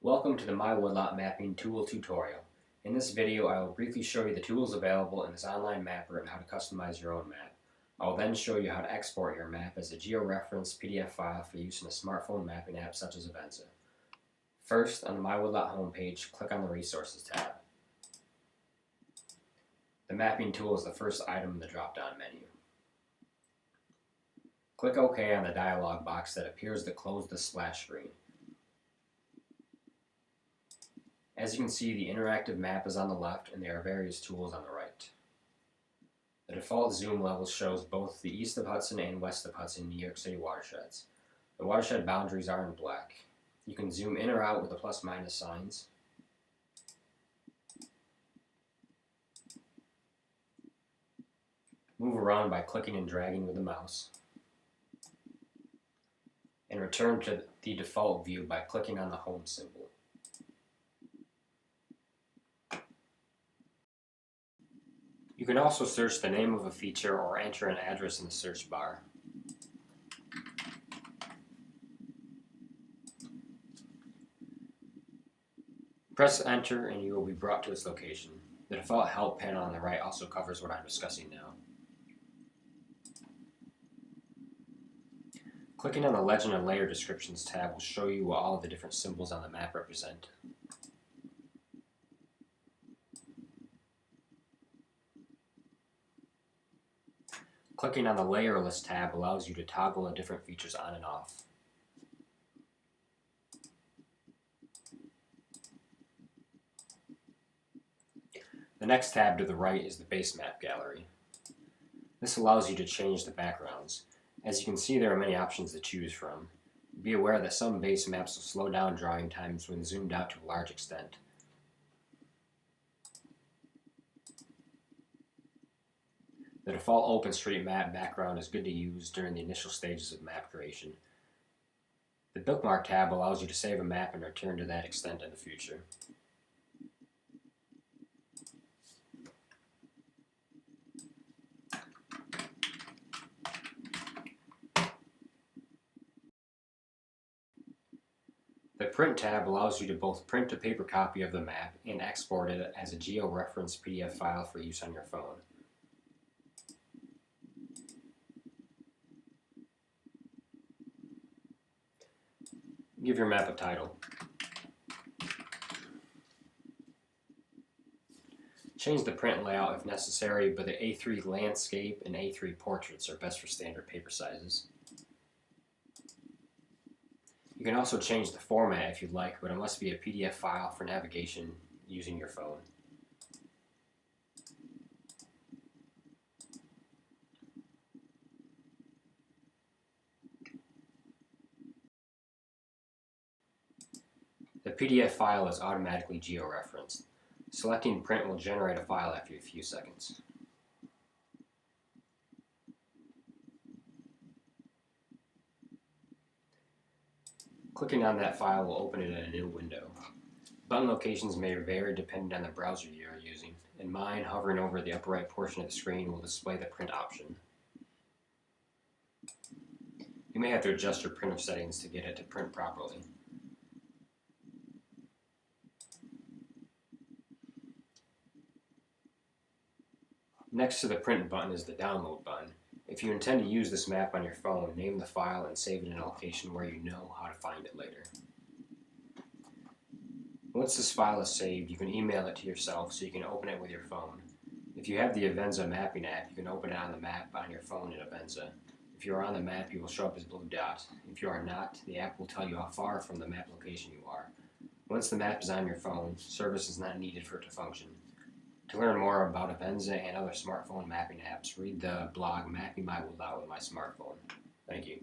Welcome to the MyWoodlot Mapping Tool tutorial. In this video, I will briefly show you the tools available in this online mapper and how to customize your own map. I will then show you how to export your map as a georeferenced PDF file for use in a smartphone mapping app such as Avenza. First, on the MyWoodlot homepage, click on the Resources tab. The mapping tool is the first item in the drop-down menu. Click OK on the dialog box that appears to close the splash screen. As you can see, the interactive map is on the left and there are various tools on the right. The default zoom level shows both the east of Hudson and west of Hudson New York City watersheds. The watershed boundaries are in black. You can zoom in or out with the plus-minus signs. Move around by clicking and dragging with the mouse. And return to the default view by clicking on the home symbol. You can also search the name of a feature or enter an address in the search bar. Press enter and you will be brought to its location. The default help panel on the right also covers what I'm discussing now. Clicking on the Legend and Layer Descriptions tab will show you what all of the different symbols on the map represent. Clicking on the Layer List tab allows you to toggle the different features on and off. The next tab to the right is the Base Map Gallery. This allows you to change the backgrounds. As you can see, there are many options to choose from. Be aware that some base maps will slow down drawing times when zoomed out to a large extent. The default OpenStreetMap background is good to use during the initial stages of map creation. The Bookmark tab allows you to save a map and return to that extent in the future. The Print tab allows you to both print a paper copy of the map and export it as a georeferenced PDF file for use on your phone. Give your map a title. Change the print layout if necessary, but the A3 landscape and A3 portraits are best for standard paper sizes. You can also change the format if you'd like, but it must be a PDF file for navigation using your phone. The PDF file is automatically georeferenced. Selecting print will generate a file after a few seconds. Clicking on that file will open it in a new window. Button locations may vary depending on the browser you are using. In mine, hovering over the upper right portion of the screen will display the print option. You may have to adjust your printer settings to get it to print properly. Next to the print button is the download button. If you intend to use this map on your phone, name the file and save it in a location where you know how to find it later. Once this file is saved, you can email it to yourself so you can open it with your phone. If you have the Avenza mapping app, you can open it on the map on your phone in Avenza. If you are on the map, you will show up as a blue dot. If you are not, the app will tell you how far from the map location you are. Once the map is on your phone, service is not needed for it to function. To learn more about Avenza and other smartphone mapping apps, read the blog Mapping MyWoodlot with My Smartphone. Thank you.